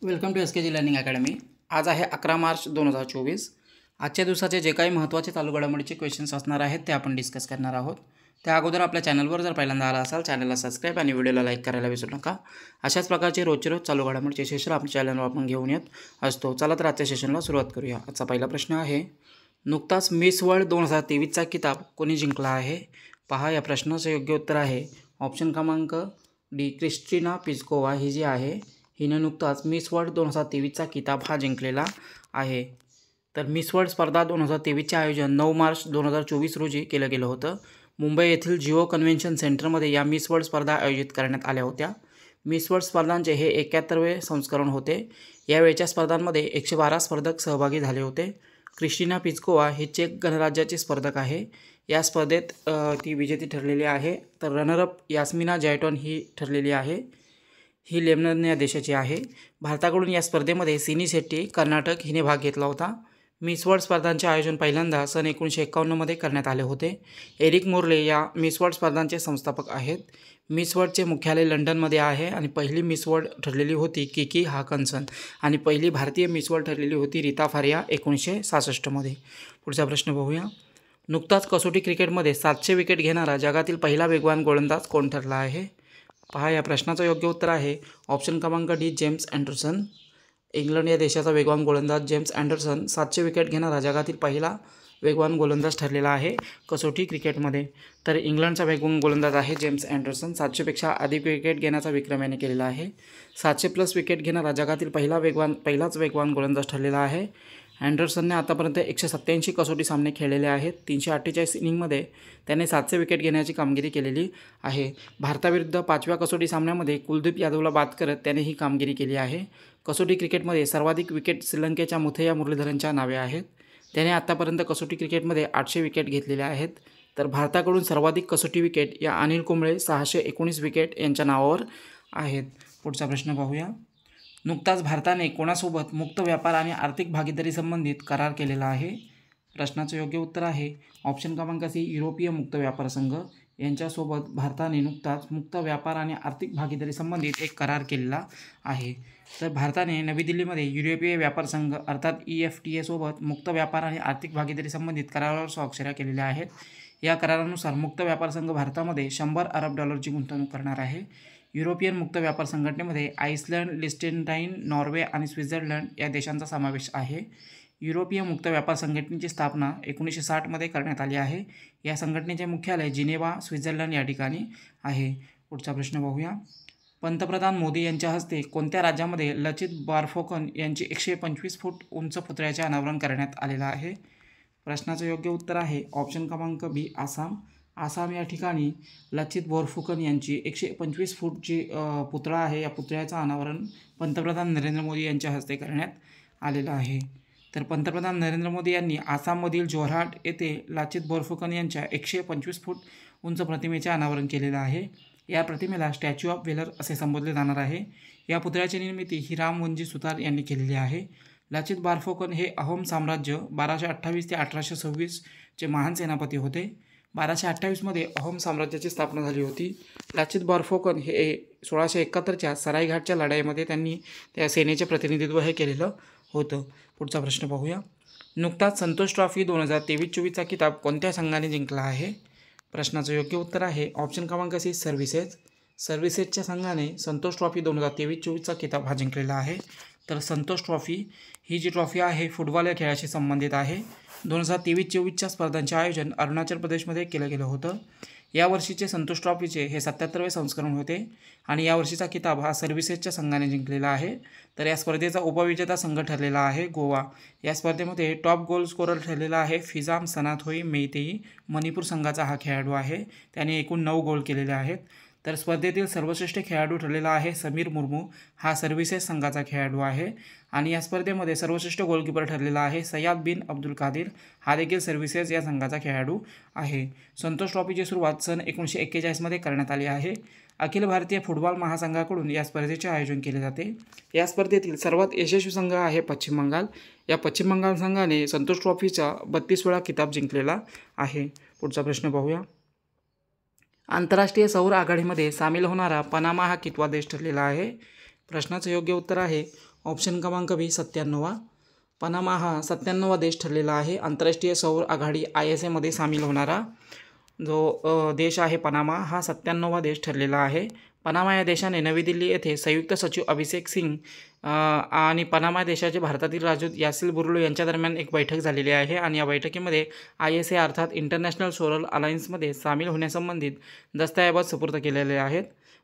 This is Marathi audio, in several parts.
Welcome to SKG learning academy. आज आहे 11 मार्च 2024। आजच्या दिवसाचे जे काही महत्त्वाचे चालू घडामोडीचे क्वेश्चन्स असणार आहेत ते आपण डिस्कस करणार आहोत। त्या अगोदर आपल्या चॅनलवर जर पहिल्यांदा आला असाल चॅनलला सबस्क्राईब आणि व्हिडिओला लाईक करायला विसरू नका। अशाच प्रकारचे रोजचे रोज चालू घडामोडीचे सेशन आपल्या चॅनलवर आपण घेऊन येत असतो। चला तर आजच्या सेशनला सुरुवात करूया। आजचा पहिला प्रश्न आहे, नुकताच मिस वर्ल्ड 2023चा किताब कोणी जिंकला आहे? पहा, या प्रश्नाचं योग्य उत्तर आहे ऑप्शन क्रमांक डी, क्रिस्टिना प्लिस्कोवा ही जी आहे हिने नुकताच मिस वर्ल्ड 2023चा किताब हा जिंकलेला आहे। तर मिस वर्ल्ड स्पर्धा 2023चे आयोजन 9 मार्च 2024 रोजी केलं गेलं होतं। मुंबई येथील जिओ कन्व्हेन्शन सेंटरमध्ये या मिस वर्ल्ड स्पर्धा आयोजित करण्यात आल्या होत्या। मिस वर्ल्ड स्पर्धांचे हे 71वे संस्करण होते। यावेळच्या स्पर्धांमध्ये 112 स्पर्धक सहभागी झाले होते। क्रिस्टिना प्लिस्कोवा ही चेक गणराज्याची स्पर्धक आहे। या स्पर्धेत ती विजेती ठरलेली आहे। तर रनरअप यास्मिना जॅटॉन ही ठरलेली आहे। ही लेबनन या देशाची आहे। भारताकडून या स्पर्धेमध्ये सिनी शेट्टी कर्नाटक हिने भाग घेतला होता। मिस वर्ल्ड स्पर्धांचे आयोजन पहिल्यांदा सन 1951मध्ये करण्यात आले होते। एरिक मोर्ले या मिस वर्ल्ड स्पर्धांचे संस्थापक आहेत। मिस वर्ल्डचे मुख्यालय लंडनमध्ये आहे आणि पहिली मिस वर्ल्ड ठरलेली होती किकी हाकन्सन आणि पहिली भारतीय मिस वर्ल्ड ठरलेली होती रीता फारिया 1966मध्ये। पुढचा प्रश्न पाहूया, नुकताच कसोटी क्रिकेटमध्ये 700 विकेट घेणारा जगातील पहिला वेगवान गोलंदाज कोण ठरला आहे? पहा, या प्रश्नाचं योग्य उत्तर आहे ऑप्शन क्रमांक डी, जेम्स अँडरसन। इंग्लंड या देशाचा वेगवान गोलंदाज जेम्स अँडरसन 700 विकेट घेणारा जगातील पहिला वेगवान गोलंदाज ठरलेला आहे कसोटी क्रिकेटमध्ये। तर इंग्लंडचा वेगवान गोलंदाज आहे जेम्स अँडरसन। 700पेक्षा अधिक विकेट घेण्याचा विक्रम याने केलेला आहे। 700+ विकेट घेणारा जगातील पहिलाच वेगवान गोलंदाज ठरलेला आहे। अँडरसनने आतापर्यंत 187 कसोटी सामने खेळलेले आहेत। 348 इनिंगमध्ये त्याने 700 विकेट घेण्याची कामगिरी केलेली आहे। भारताविरुद्ध 5व्या कसोटी सामन्यामध्ये कुलदीप यादवला बाद करत त्याने ही कामगिरी केली आहे। कसोटी क्रिकेटमध्ये सर्वाधिक विकेट श्रीलंकेच्या मुथय्या मुरलीधरनच्या नावे आहेत। त्याने आतापर्यंत कसोटी क्रिकेटमध्ये 800 विकेट घेतलेल्या आहेत। तर भारताकडून सर्वाधिक कसोटी विकेट या अनिल कुंबळे 619 विकेट यांच्या नावावर आहेत। पुढचा प्रश्न पाहूया, नुकताच भारताने कोणासोबत मुक्त व्यापार आणि आर्थिक भागीदारी संबंधित करार केलेला आहे? प्रश्नाचं योग्य उत्तर आहे ऑप्शन क्रमांक सी, युरोपीय मुक्त व्यापार संघ यांच्यासोबत भारताने नुकताच मुक्त व्यापार आणि आर्थिक भागीदारी संबंधित एक करार केलेला आहे। तर भारताने नवी दिल्लीमध्ये युरोपीय व्यापार संघ अर्थात EFTA सोबत मुक्त व्यापार आणि आर्थिक भागीदारी संबंधित करारावर स्वाक्षऱ्या केलेल्या आहेत। या करारानुसार मुक्त व्यापार संघ भारतामध्ये $100 अरब गुंतवणूक करणार आहे। युरोपियन मुक्त व्यापार संघटनेमध्ये आइसलंड, लिस्टेनटाईन, नॉर्वे आणि स्वित्झर्लंड या देशांचा समावेश आहे। युरोपीय मुक्त व्यापार संघटनेची स्थापना 1960मध्ये करण्यात आली आहे। या संघटनेचे मुख्यालय जिनेवा, स्वित्झर्लंड या ठिकाणी आहे। पुढचा प्रश्न पाहूया, पंतप्रधान मोदी यांच्या हस्ते कोणत्या राज्यामध्ये लचित बोरफुकन यांची 125 फूट उंच पुतळ्याचे अनावरण करण्यात आलेलं आहे? प्रश्नाचं योग्य उत्तर आहे ऑप्शन क्रमांक बी, आसाम। आसाम या ठिकाणी लचित बोरफुकन यांची 125 फूटची पुतळा आहे। या पुतळ्याचं अनावरण पंतप्रधान नरेंद्र मोदी यांच्या हस्ते करण्यात आलेलं आहे। तर पंतप्रधान नरेंद्र मोदी यांनी आसाममधील जोरहाट येथे लचित बोरफुकन यांच्या 125 फूट उंच प्रतिमेचे अनावरण केलेलं आहे। या प्रतिमेला स्टॅच्यू ऑफ व्हेलर असे संबोधले जाणार आहे। या पुतळ्याची निर्मिती ही रामवंजी सुतार यांनी केलेली आहे। लचित बोरफुकन हे अहोम साम्राज्य 1228 ते 1826 चे महान सेनापती होते। 1228मध्ये अहोम साम्राज्याची स्थापना झाली होती। लचित बोरफुकन हे 1671च्या सरायघाटच्या लढाईमध्ये त्यांनी त्या सेनेचे प्रतिनिधित्व हे केलेलं होतं। पुढचा प्रश्न पाहूया, नुकताच संतोष ट्रॉफी 2023-24चा किताब कोणत्या संघाने जिंकला आहे? प्रश्नाचं योग्य उत्तर आहे ऑप्शन क्रमांक सी, सर्व्हिसेस। सर्व्हिसेसच्या संघाने संतोष ट्रॉफी 2023-24चा किताब हा जिंकलेला आहे। तर संतोष ट्रॉफी ही जी ट्रॉफी आहे फुटबॉल या खेळाशी संबंधित आहे। 2023-24च्या स्पर्धांचे आयोजन अरुणाचल प्रदेशमध्ये केलं गेलं होतं। यावर्षीचे संतोष ट्रॉफीचे हे 77वे संस्करण होते आणि यावर्षीचा किताब हा सर्व्हिसेसच्या संघाने जिंकलेला आहे। तर या स्पर्धेचा उपविजेता संघ ठरलेला आहे गोवा। या स्पर्धेमध्ये टॉप गोल स्कोरर ठरलेला आहे फिजाम सनाथोई मेइतेई। मणिपूर संघाचा हा खेळाडू आहे, त्याने एकूण 9 गोल केलेले आहेत। तर स्पर्धेतील सर्वश्रेष्ठ खेळाडू ठरलेला आहे समीर मुर्मू, हा सर्व्हिसेस संघाचा खेळाडू आहे। आणि या स्पर्धेमध्ये सर्वश्रेष्ठ गोलकीपर ठरलेला आहे सय्याद बिन अब्दुल कादिर, हा देखील सर्व्हिसेस या संघाचा खेळाडू आहे। संतोष ट्रॉफीची सुरुवात सन 1941मध्ये करण्यात आली आहे। अखिल भारतीय फुटबॉल महासंघाकडून या स्पर्धेचे आयोजन केले जाते। या स्पर्धेतील सर्वात यशस्वी संघ आहे पश्चिम बंगाल। या पश्चिम बंगाल संघाने संतोष ट्रॉफीचा 32 वेळा किताब जिंकलेला आहे। पुढचा प्रश्न पाहूया, आंतरराष्ट्रीय सौर आघाडीमध्ये सामील होणारा पनामा हा कितवा देश ठरलेला आहे? प्रश्नाचं योग्य उत्तर आहे ऑप्शन क्रमांक बी 97. पनामा हा 97वा देश ठरलेला आहे आंतरराष्ट्रीय सौर आघाडी ISA मध्ये सामील होणारा जो देश आहे पनामा हा 97वा देश ठरलेला आहे. पनामा या देशाने नवी दिल्ली येथे संयुक्त सचिव अभिषेक सिंग आणि पनामा देशाचे भारतातील राजदूत यासिल बुर्लो यांच्या दरम्यान एक बैठक झालेली आहे आणि या बैठकीमध्ये ISA अर्थात इंटरनॅशनल सोलर अलायन्समध्ये सामील होण्यासंबंधित दस्तऐवज सुपूर्द केलेले आहेत.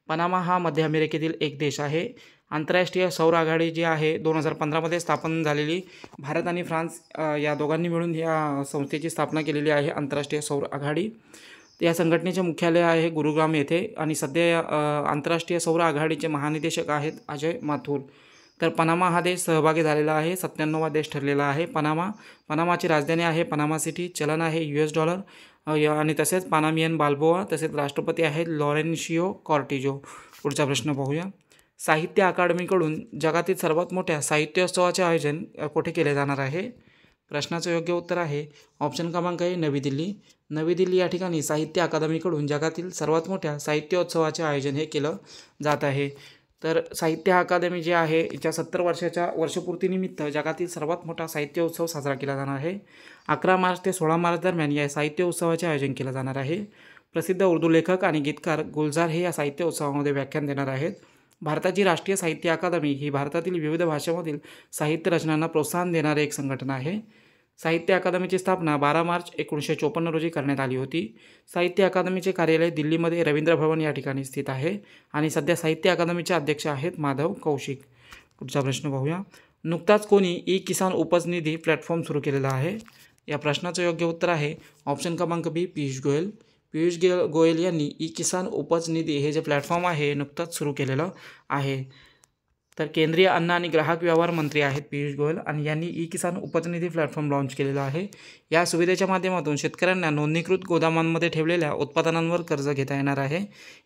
पनामा हा मध्य अमेरिकेतील एक देश आहे. आंतरराष्ट्रीय सौर आघाडी जी आहे 2015मध्ये स्थापन झालेली, भारत आणि फ्रान्स या दोघांनी मिळून या संस्थेची स्थापना केलेली आहे आंतरराष्ट्रीय सौर आघाडी. या संघटनेचे मुख्यालय आहे गुरुग्राम येथे आणि सध्या या आंतरराष्ट्रीय सौर आघाडीचे महानिदेशक आहेत अजय माथुर. तर पनामा हा देश सहभागी झालेला आहे, 97वा देश ठरलेला आहे पनामाची राजधानी आहे पनामा सिटी, चलन आहे US डॉलर आणि तसेच पानामियन बाल्बोआ, तसेच राष्ट्रपती आहेत लॉरेन्शियो कॉर्टिजो. पुढचा प्रश्न पाहूया. साहित्य अकादमीकडून जगातील सर्वात मोठ्या साहित्योत्सवाचे आयोजन कुठे केले जाणार आहे? प्रश्नाचं योग्य उत्तर आहे ऑप्शन क्रमांक आहे नवी दिल्ली. नवी दिल्ली या ठिकाणी साहित्य अकादमीकडून जगातील सर्वात मोठ्या साहित्योत्सवाचे आयोजन हे केलं जात आहे. तर साहित्य अकादमी जे आहे याच्या 70 वर्षाच्या वर्षपूर्तीनिमित्त जगातील सर्वात मोठा साहित्य उत्सव साजरा केला जाणार आहे. 11 मार्च ते 16 मार्च दरम्यान या साहित्य उत्सवाचे आयोजन केलं जाणार आहे. प्रसिद्ध उर्दू लेखक आणि गीतकार गुलजार हे या साहित्य उत्सवामध्ये व्याख्यान देणार आहेत. भारताची राष्ट्रीय साहित्य अकादमी ही भारतातील विविध भाषांमधील साहित्य रचनांना प्रोत्साहन देणारी एक संघटना आहे. साहित्य अकादमीची स्थापना 12 मार्च 1954 रोजी करण्यात आली होती. साहित्य अकादमीचे कार्यालय दिल्लीमध्ये रवींद्र भवन या ठिकाणी स्थित आहे आणि सध्या साहित्य अकादमीचे अध्यक्ष आहेत माधव कौशिक. पुढचा प्रश्न पाहूया. नुकताच कोणी ई-किसान उपज निधी प्लॅटफॉर्म सुरू केलेला आहे? या प्रश्नाचं योग्य उत्तर आहे ऑप्शन क्रमांक बी पियुष गोयल. पियुष गोयल यांनी ई-किसान उपज निधी हे जे प्लॅटफॉर्म आहे नुकताच सुरू केलेलं आहे. तर केंद्रीय अन्न आणि ग्राहक व्यवहार मंत्री आहेत पियुष गोयल आणि यांनी ई-किसान उपजनिधी प्लॅटफॉर्म लॉन्च केलेला आहे. या सुविधेच्या माध्यमातून शेतकऱ्यांना नोंदणीकृत गोदामांमध्ये ठेवलेल्या उत्पादनांवर कर्ज घेता येणार आहे.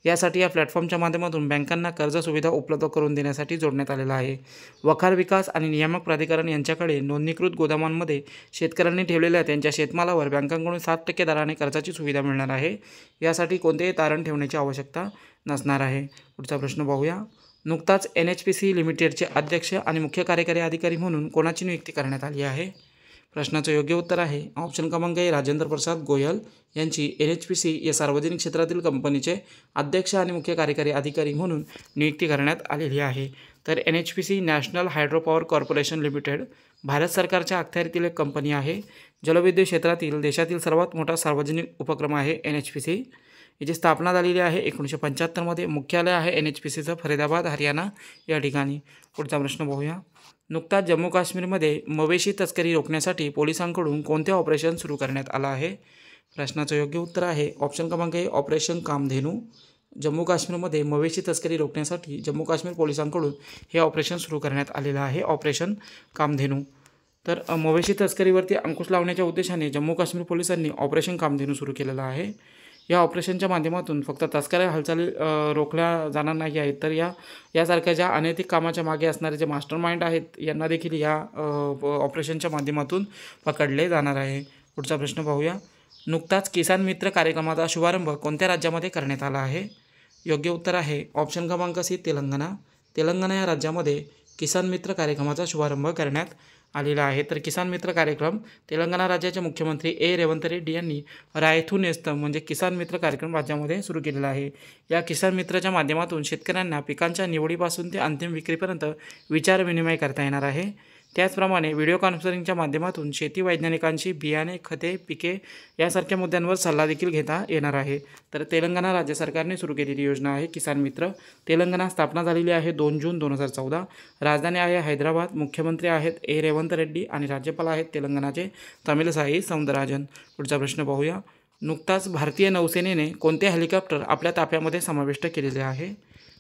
यासाठी या प्लॅटफॉर्मच्या माध्यमातून बँकांना कर्ज सुविधा उपलब्ध करून देण्यासाठी जोडण्यात आलेला आहे. वखार विकास आणि नियामक प्राधिकरण यांच्याकडे नोंदणीकृत गोदामांमध्ये शेतकऱ्यांनी ठेवलेल्या त्यांच्या शेतमालावर बँकांकडून 7% दराने कर्जाची सुविधा मिळणार आहे. यासाठी कोणतेही तारण ठेवण्याची आवश्यकता नसणार आहे. पुढचा प्रश्न पाहूया. नुकताच NHPC लिमिटेडचे अध्यक्ष आणि मुख्य कार्यकारी अधिकारी म्हणून कोणाची नियुक्ती करण्यात आली आहे? प्रश्नाचं योग्य उत्तर आहे ऑप्शन क्रमांक ए राजेंद्र प्रसाद गोयल यांची NHPC या सार्वजनिक क्षेत्रातील कंपनीचे अध्यक्ष आणि मुख्य कार्यकारी अधिकारी म्हणून नियुक्ती करण्यात आलेली आहे. तर NHPC national hydro power corporation limited Bharat सरकारच्या अखत्यारीतील एक कंपनी आहे. जलविद्युत क्षेत्रातील देशातील सर्वात मोठा सार्वजनिक उपक्रम आहे NHPC. याची स्थापना झालेली आहे 1975मध्ये. मुख्यालय आहे NHPCचं फरीदाबाद हरियाणा या ठिकाणी. पुढचा प्रश्न पाहूया. नुकताच जम्मू काश्मीरमध्ये मवेशी तस्करी रोखण्यासाठी पोलिसांकडून कोणते ऑपरेशन सुरू करण्यात आलं आहे? प्रश्नाचं योग्य उत्तर आहे ऑप्शन क्रमांक ए ऑपरेशन कामधेनू. जम्मू काश्मीरमध्ये मवेशी तस्करी रोखण्यासाठी जम्मू काश्मीर पोलिसांकडून हे ऑपरेशन सुरू करण्यात आलेलं आहे ऑपरेशन कामधेनू. तर मवेशी तस्करीवरती अंकुश लावण्याच्या उद्देशाने जम्मू काश्मीर पोलिसांनी ऑपरेशन कामधेनू सुरू केलेलं आहे. या ऑपरेशनच्या माध्यमातून फक्त तस्कऱ्या हालचाली रोखल्या जाणार नाही आहेत, तर यासारख्या ज्या अनैतिक कामाच्या मागे असणारे जे मास्टर माइंड आहेत यांना देखील या ऑपरेशनच्या माध्यमातून पकडले जाणार आहे. पुढचा प्रश्न पाहूया. नुकताच किसान मित्र कार्यक्रमाचा शुभारंभ कोणत्या राज्यामध्ये करण्यात आला आहे? योग्य उत्तर आहे ऑप्शन क्रमांक सी तेलंगणा. तेलंगणा या राज्यामध्ये किसान मित्र कार्यक्रमाचा शुभारंभ करण्यात आलेला आहे. तर किसान मित्र कार्यक्रम तेलंगणा राज्याचे मुख्यमंत्री रेवंत रेड्डी यांनी रायथू नेस्तम म्हणजे किसान मित्र कार्यक्रम राज्यामध्ये सुरू केलेला आहे. या किसान मित्राच्या माध्यमातून शेतकऱ्यांना पिकांच्या निवडीपासून ते अंतिम विक्रीपर्यंत विचारविनिमय करता येणार आहे. त्याचप्रमाणे व्हिडिओ कॉन्फरन्सिंगच्या माध्यमातून शेती वैज्ञानिकांशी बियाणे, खते, पिके यासारख्या मुद्द्यांवर सल्ला देखील घेता येणार आहे. तर तेलंगणा राज्य सरकारने सुरू केलेली योजना आहे किसान मित्र. तेलंगणा स्थापना झालेली आहे 2 जून 2014. राजधानी आहे हैदराबाद. मुख्यमंत्री आहेत रेवंत रेड्डी आणि राज्यपाल आहेत तेलंगणाचे तमिलसाई सौंदरराजन. पुढचा प्रश्न पाहूया. नुकताच भारतीय नौसेनेने कोणते हेलिकॉप्टर आपल्या ताफ्यामध्ये समाविष्ट केलेले आहे?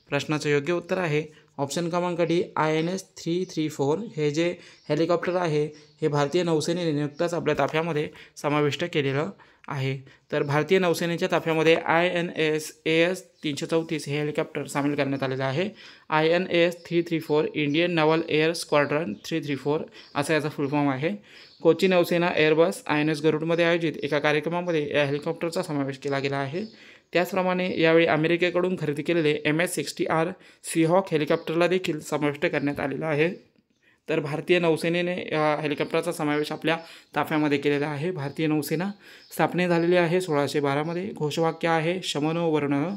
प्रश्नाचं योग्य उत्तर आहे ऑप्शन क्रमांक डी INS 334. हे जे हेलिकॉप्टर आहे हे भारतीय नौसेनेने नुकताच आपल्या ताफ्यामध्ये समाविष्ट केलेलं आहे. तर भारतीय नौसेनेच्या ताफ्यामध्ये INS AS 334 हे हेलिकॉप्टर सामील करण्यात आलेलं आहे. INS 334 इंडियन नवल एअर स्क्वाड्रन 334 असा याचा फुल फॉर्म आहे. कोची नौसेना एअरबस INS गरुडमध्ये आयोजित एका कार्यक्रमामध्ये या हेलिकॉप्टरचा समावेश केला गेला आहे. त्याचप्रमाणे यावेळी अमेरिकेकडून खरेदी केलेले MS-60R सीहॉक हेलिकॉप्टरला देखील समाविष्ट करण्यात आलेलं आहे. तर भारतीय नौसेनेने या हेलिकॉप्टरचा समावेश आपल्या ताफ्यामध्ये केलेला आहे. भारतीय नौसेना स्थापने झालेली आहे 1612मध्ये. घोषवाक्य आहे शमनो वर्णः.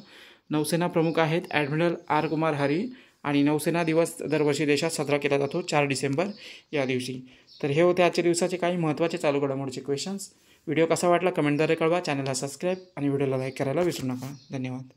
नौसेना प्रमुख आहेत ॲडमिरल आर कुमार हरी आणि नौसेना दिवस दरवर्षी देशात साजरा केला जातो 4 डिसेंबर या दिवशी. तर हे होते आजच्या दिवसाचे काही महत्त्वाचे चालू घडामोडीचे क्वेश्चन्स. व्हिडिओ कसा वाटला कमेंटद्वारे कळवा. चॅनलला सबस्क्राईब आणि व्हिडिओला लाईक करायला विसरू नका. धन्यवाद.